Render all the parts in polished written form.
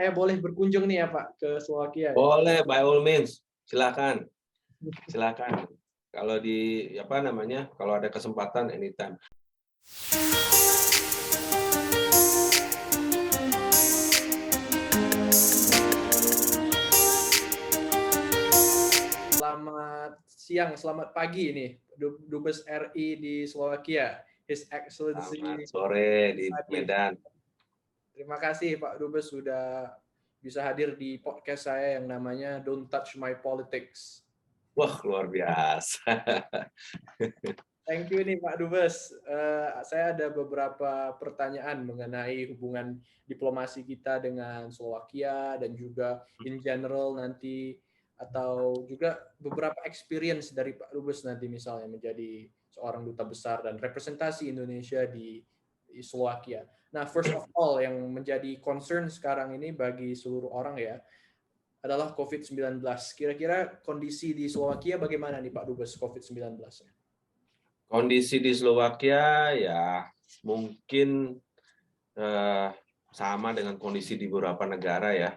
saya boleh berkunjung nih ya Pak ke Slovakia ya? Boleh, by all means, silakan, silakan. Kalau apa namanya, kalau ada kesempatan anytime. Selamat siang, selamat pagi nih, Dubes RI di Slovakia, His Selamat Excellency. sore di Medan. Terima kasih Pak Dubes sudah bisa hadir di podcast saya yang namanya Don't Touch My Politics. Wah, luar biasa. Thank you nih Pak Dubes. Saya ada beberapa pertanyaan mengenai hubungan diplomasi kita dengan Slovakia dan juga in general nanti, atau juga beberapa experience dari Pak Dubes nanti misalnya menjadi seorang duta besar dan representasi Indonesia di Slovakia. Nah, first of all yang menjadi concern sekarang ini bagi seluruh orang ya adalah COVID-19. Kira-kira kondisi di Slovakia bagaimana nih Pak Dubes COVID-19-nya? Kondisi di Slovakia ya mungkin sama dengan kondisi di beberapa negara ya,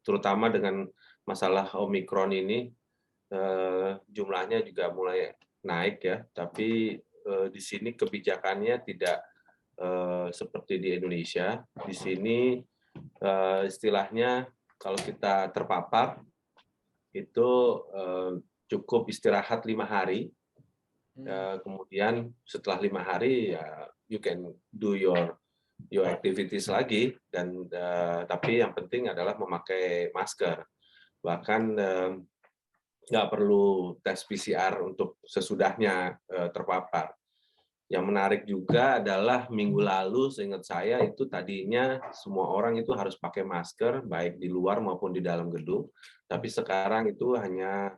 terutama dengan masalah Omikron ini, jumlahnya juga mulai naik ya, tapi di sini kebijakannya tidak seperti di Indonesia. Di sini istilahnya kalau kita terpapar itu cukup istirahat 5 hari. Kemudian setelah 5 hari ya you can do your activities lagi, dan tapi yang penting adalah memakai masker. Bahkan nggak perlu tes PCR untuk sesudahnya terpapar. Yang menarik juga adalah minggu lalu seingat saya itu tadinya semua orang itu harus pakai masker baik di luar maupun di dalam gedung, tapi sekarang itu hanya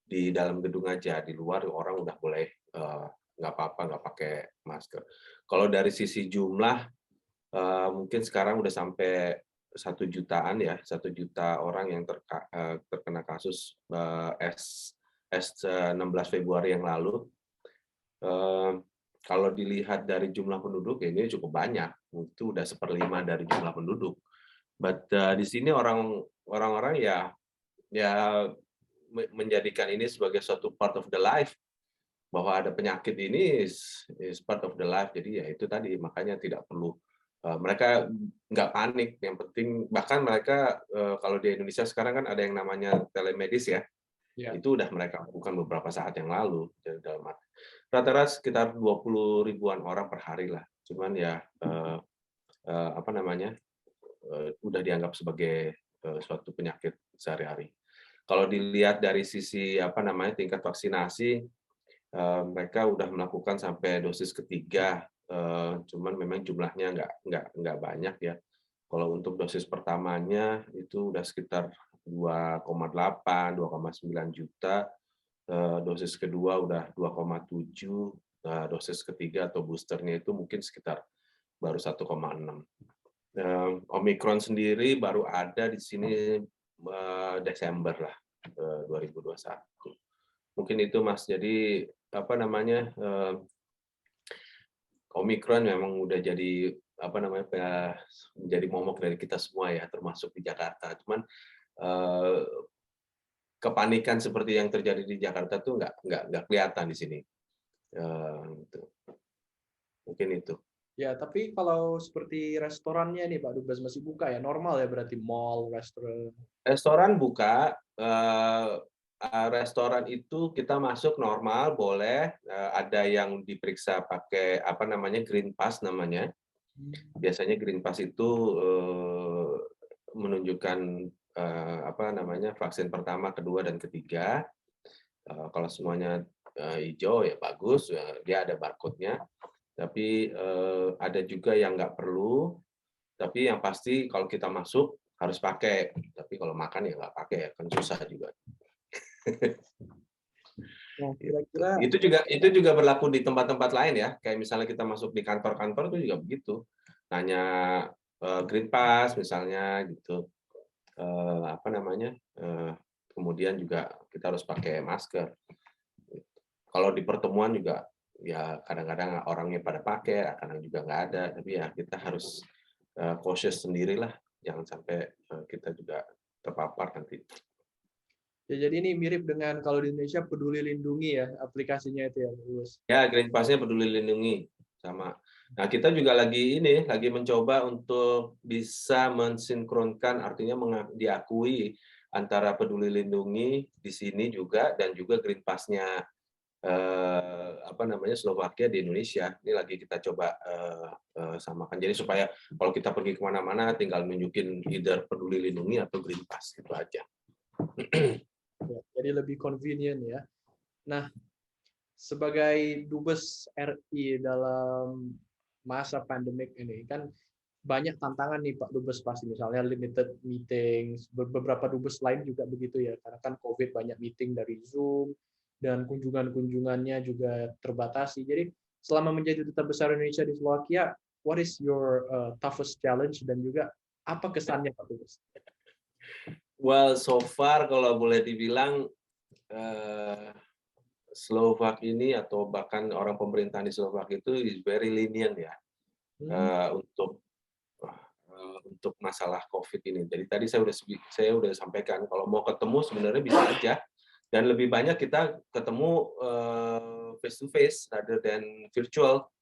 di dalam gedung aja, di luar orang udah boleh nggak apa-apa nggak pakai masker. Kalau dari sisi jumlah mungkin sekarang udah sampai 1 jutaan ya, 1 juta orang yang terkena kasus S16 Februari yang lalu. Kalau dilihat dari jumlah penduduk ini cukup banyak, itu udah 1/5 dari jumlah penduduk. But di sini orang-orang ya menjadikan ini sebagai suatu part of the life, bahwa ada penyakit ini is part of the life. Jadi ya itu tadi, makanya tidak perlu mereka nggak panik. Yang penting bahkan mereka kalau di Indonesia sekarang kan ada yang namanya telemedis ya. Itu udah mereka lakukan beberapa saat yang lalu. Dalam rata-rata sekitar 20 ribuan orang per hari lah. Cuman ya apa namanya udah dianggap sebagai suatu penyakit sehari-hari. Kalau dilihat dari sisi apa namanya tingkat vaksinasi, mereka udah melakukan sampai dosis ketiga, cuman memang jumlahnya nggak banyak ya. Kalau untuk dosis pertamanya itu udah sekitar 2,8, 2,9 juta, dosis kedua udah 2,7, dosis ketiga atau boosternya itu mungkin sekitar baru 1,6. Omikron sendiri baru ada di sini Desember lah 2021. Mungkin itu Mas. Jadi apa namanya Omikron memang udah jadi apa namanya menjadi momok dari kita semua ya, termasuk di Jakarta. Cuman kepanikan seperti yang terjadi di Jakarta tuh nggak kelihatan di sini. Gitu. Mungkin itu. Ya, tapi kalau seperti restorannya nih Pak Dubes masih buka ya? Normal ya berarti mall, restoran? Restoran buka, restoran itu kita masuk normal, boleh. Ada yang diperiksa pakai apa namanya Green Pass namanya. Biasanya Green Pass itu menunjukkan apa namanya vaksin pertama, kedua, dan ketiga. Kalau semuanya hijau ya bagus, dia ada barcode-nya. Tapi ada juga yang nggak perlu. Tapi yang pasti kalau kita masuk harus pakai. Tapi kalau makan ya nggak pakai ya, kan susah juga. Nah, kira-kira Itu juga berlaku di tempat-tempat lain ya. Kayak misalnya kita masuk di kantor-kantor itu juga begitu. Nanya Green Pass misalnya gitu. Apa namanya? Kemudian juga kita harus pakai masker. Kalau di pertemuan juga ya kadang-kadang orangnya pada pakai, kadang juga nggak ada. Tapi ya kita harus cautious sendirilah. jangan sampai kita juga terpapar nanti. Ya, jadi ini mirip dengan kalau di Indonesia Peduli Lindungi ya, aplikasinya itu ya, Lulus. Ya, Green Pass-nya Peduli Lindungi sama. Nah, kita juga lagi mencoba untuk bisa mensinkronkan, artinya diakui antara Peduli Lindungi di sini juga dan juga Green Pass-nya Slovakia di Indonesia. Ini lagi kita coba samakan. Jadi supaya kalau kita pergi kemana-mana tinggal nunjukin either Peduli Lindungi atau Green Pass, itu aja. Ya, jadi lebih convenient ya. Nah, sebagai Dubes RI dalam masa pandemik ini kan banyak tantangan nih Pak Dubes, pasti misalnya limited meetings, beberapa Dubes lain juga begitu ya, karena kan COVID banyak meeting dari Zoom dan kunjungan-kunjungannya juga terbatasi. Jadi selama menjadi duta besar Indonesia di Slovakia, what is your toughest challenge dan juga apa kesannya Pak Dubes? Well, so far kalau boleh dibilang Slovak ini atau bahkan orang pemerintahan di Slovak itu is very lenient ya untuk masalah COVID ini. Jadi tadi saya udah sampaikan kalau mau ketemu sebenarnya bisa aja dan lebih banyak kita ketemu face to face rather than virtual.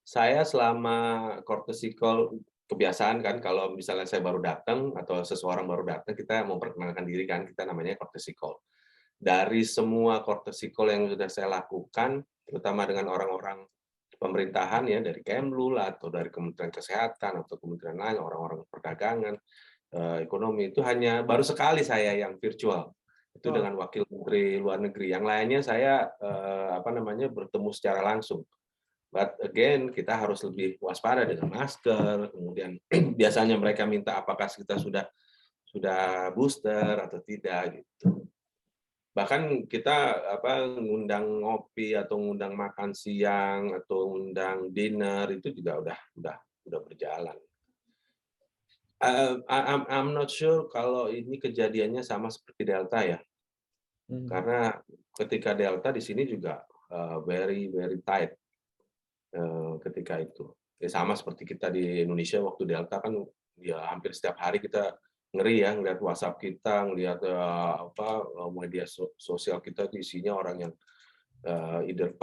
Saya selama courtesy call kebiasaan kan kalau misalnya saya baru datang atau seseorang baru datang kita memperkenalkan diri kan, kita namanya courtesy call. Dari semua courtesy call yang sudah saya lakukan, terutama dengan orang-orang pemerintahan ya dari Kemlu lah atau dari Kementerian Kesehatan atau kementerian lain, orang-orang perdagangan, ekonomi, itu hanya baru sekali saya yang virtual. Itu dengan wakil menteri luar negeri. Yang lainnya saya bertemu secara langsung. But again, kita harus lebih waspada dengan masker. Kemudian biasanya mereka minta apakah kita sudah booster atau tidak gitu. Bahkan kita ngundang ngopi atau ngundang makan siang atau ngundang dinner itu juga udah berjalan. I'm not sure kalau ini kejadiannya sama seperti Delta ya. Karena ketika Delta di sini juga very very tight ketika itu. Ya sama seperti kita di Indonesia waktu Delta kan ya hampir setiap hari kita ngeri ya ngelihat WhatsApp kita, ngelihat media sosial kita isinya orang yang either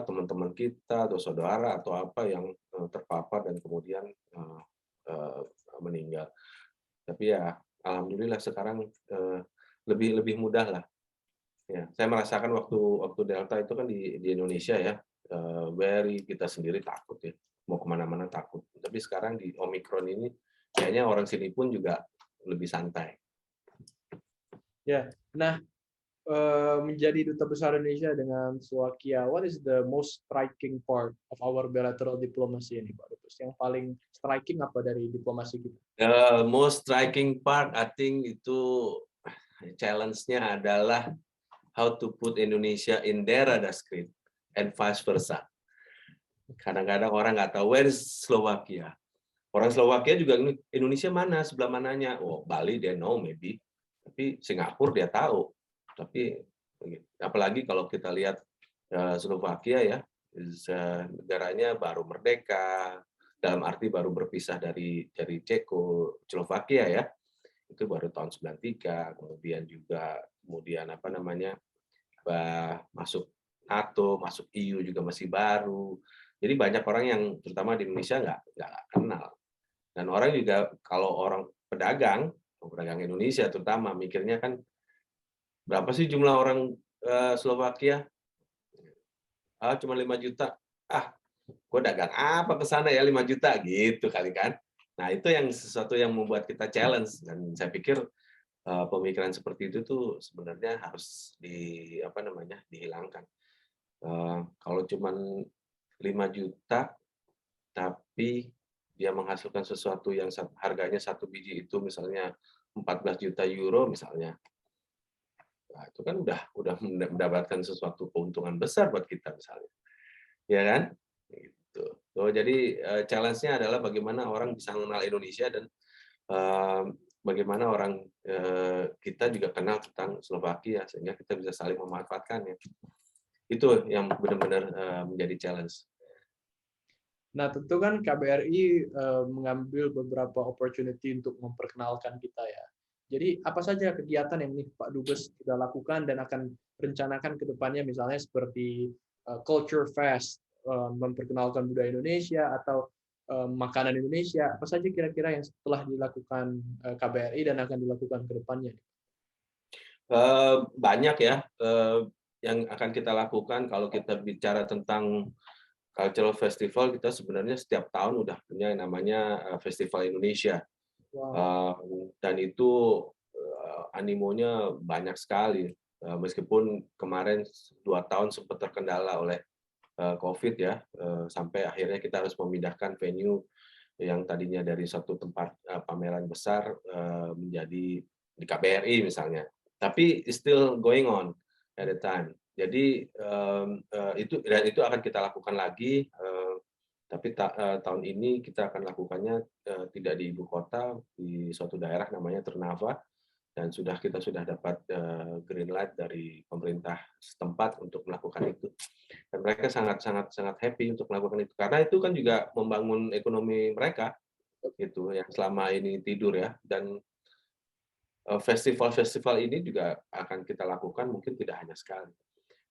teman-teman kita atau saudara atau apa yang terpapar dan kemudian meninggal. Tapi ya alhamdulillah sekarang lebih mudah lah. Ya, saya merasakan waktu Delta itu kan di Indonesia ya, kita sendiri takut ya, mau kemana-mana takut. Tapi sekarang di Omicron ini kayaknya orang sini pun juga lebih santai. Ya, nah menjadi duta besar Indonesia dengan Slovakia, what is the most striking part of our bilateral diplomacy ini, Pak Dubes? Yang paling striking apa dari diplomasi kita? The most striking part, I think itu challenge-nya adalah how to put Indonesia in their radar screen and vice versa. Kadang-kadang orang nggak tahu where is Slovakia. Orang Slovakia juga Indonesia mana, sebelah mananya. Oh, Bali dia know maybe. Tapi Singapura dia tahu. Tapi apalagi kalau kita lihat Slovakia ya, negaranya baru merdeka, dalam arti baru berpisah dari Cekoslovakia ya. Itu baru tahun 93, kemudian masuk NATO, masuk EU juga masih baru. Jadi banyak orang yang terutama di Indonesia nggak kenal. Dan orang juga kalau orang pedagang Indonesia terutama mikirnya kan berapa sih jumlah orang Slovakia? Cuma 5 juta. Gue dagang apa ke sana ya 5 juta gitu kali kan. Nah, itu yang sesuatu yang membuat kita challenge dan saya pikir pemikiran seperti itu tuh sebenarnya harus dihilangkan. Kalau cuma 5 juta tapi dia menghasilkan sesuatu yang harganya satu biji itu misalnya 14 juta euro misalnya. Nah, itu kan udah mendapatkan sesuatu keuntungan besar buat kita misalnya. Ya kan? Gitu. Jadi challenge-nya adalah bagaimana orang bisa mengenal Indonesia dan bagaimana orang kita juga kenal tentang Slovakia sehingga kita bisa saling memanfaatkannya. Itu yang benar-benar menjadi challenge. Nah, tentu kan KBRI mengambil beberapa opportunity untuk memperkenalkan kita ya. Jadi apa saja kegiatan yang nih Pak Dubes sudah lakukan dan akan rencanakan ke depannya, misalnya seperti Culture Fest, memperkenalkan budaya Indonesia, atau makanan Indonesia, apa saja kira-kira yang telah dilakukan KBRI dan akan dilakukan ke depannya? Banyak ya, yang akan kita lakukan kalau kita bicara tentang cultural festival. Kita sebenarnya setiap tahun udah punya yang namanya Festival Indonesia. Wow. Dan itu animonya banyak sekali, meskipun kemarin 2 tahun sempat terkendala oleh COVID ya, sampai akhirnya kita harus memindahkan venue yang tadinya dari satu tempat pameran besar menjadi di KBRI misalnya. Tapi it's still going on at the time. Jadi itu akan kita lakukan lagi, tapi tahun ini kita akan lakukannya tidak di ibu kota, di suatu daerah namanya Ternava, dan kita sudah dapat green light dari pemerintah setempat untuk melakukan itu. Dan mereka sangat happy untuk melakukan itu, karena itu kan juga membangun ekonomi mereka gitu yang selama ini tidur ya. Dan festival-festival ini juga akan kita lakukan mungkin tidak hanya sekali.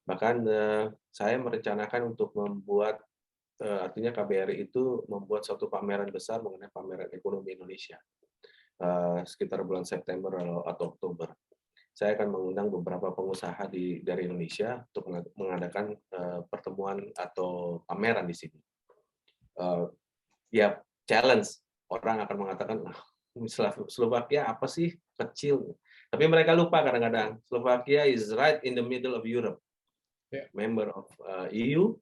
Bahkan saya merencanakan untuk membuat artinya KBRI itu membuat suatu pameran besar mengenai pameran ekonomi Indonesia sekitar bulan September atau Oktober. Saya akan mengundang beberapa pengusaha dari Indonesia untuk mengadakan pertemuan atau pameran di sini. Ya, challenge. Orang akan mengatakan, Slovakia apa sih? Kecil. Tapi mereka lupa kadang-kadang. Slovakia is right in the middle of Europe. Member of EU,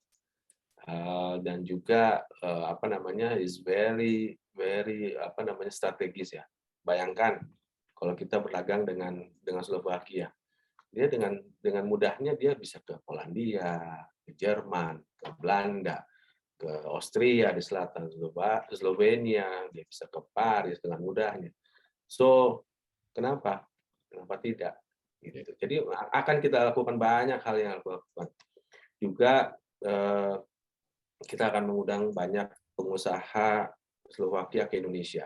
dan juga is very strategis ya. Bayangkan kalau kita berdagang dengan Slovakia, dia dengan mudahnya dia bisa ke Polandia, ke Jerman, ke Belanda, ke Austria di selatan, Slovenia, dia bisa ke Paris dengan mudahnya. So, kenapa tidak? Gitu. Jadi akan kita lakukan banyak hal yang kita lakukan. Juga kita akan mengundang banyak pengusaha Slovakia ke Indonesia.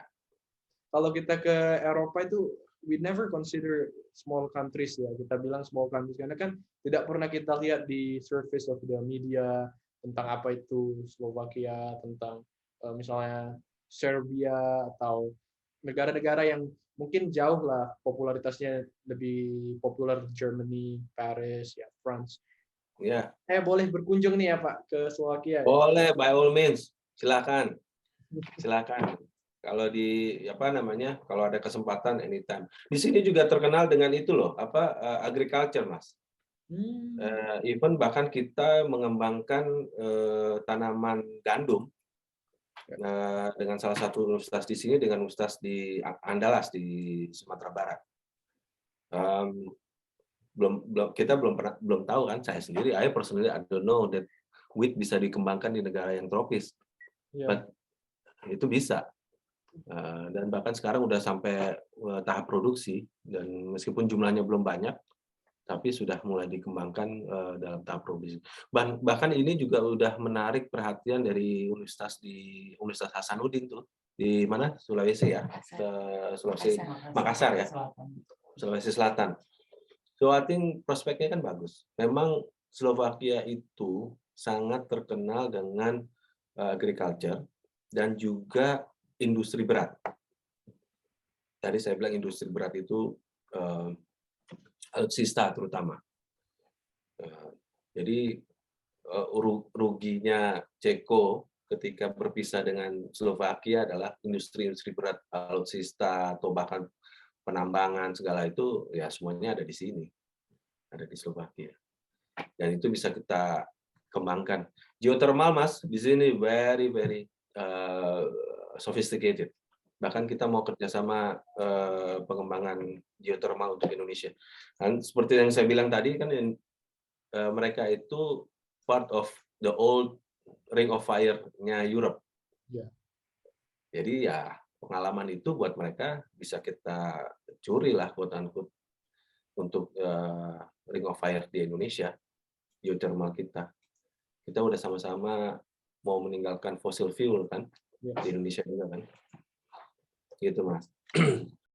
Kalau kita ke Eropa itu, we never consider small countries ya. Kita bilang small countries karena kan tidak pernah kita lihat di surface of the media tentang apa itu Slovakia, tentang misalnya Serbia atau negara-negara yang mungkin jauh lah popularitasnya lebih populer, Germany, Paris, ya France. Ya. Boleh berkunjung nih ya Pak ke Slovakia? Boleh, by all means, silakan. Kalau kalau ada kesempatan anytime. Di sini juga terkenal dengan itu loh, agriculture, Mas. Even bahkan kita mengembangkan tanaman gandum dengan salah satu universitas di sini, dengan universitas di Andalas di Sumatera Barat. Kita belum tahu kan, saya sendiri, I personally I don't know that wheat bisa dikembangkan di negara yang tropis. But itu bisa. Dan bahkan sekarang udah sampai tahap produksi, dan meskipun jumlahnya belum banyak, tapi sudah mulai dikembangkan dalam tahap produksi. Bahkan ini juga udah menarik perhatian dari Universitas Hasanuddin tuh, di mana? Sulawesi ya, Makassar ya, Sulawesi Selatan. So I think prospeknya kan bagus. Memang Slovakia itu sangat terkenal dengan agriculture dan juga industri berat. Tadi saya bilang industri berat itu alutsista terutama. Jadi ruginya Ceko ketika berpisah dengan Slovakia adalah industri berat, alutsista atau bahkan penambangan segala itu ya semuanya ada di sini, ada di Slovakia. Dan itu bisa kita kembangkan. Geothermal, Mas, di sini very sophisticated. Bahkan kita mau kerjasama pengembangan geothermal untuk Indonesia. Dan seperti yang saya bilang tadi kan, mereka itu part of the old Ring of Fire-nya Europe. Yeah. Jadi ya pengalaman itu buat mereka bisa kita curi lah quote-unquote untuk Ring of Fire di Indonesia, geothermal kita. Kita udah sama-sama mau meninggalkan fossil fuel kan, Ya. di Indonesia juga kan, gitu Mas.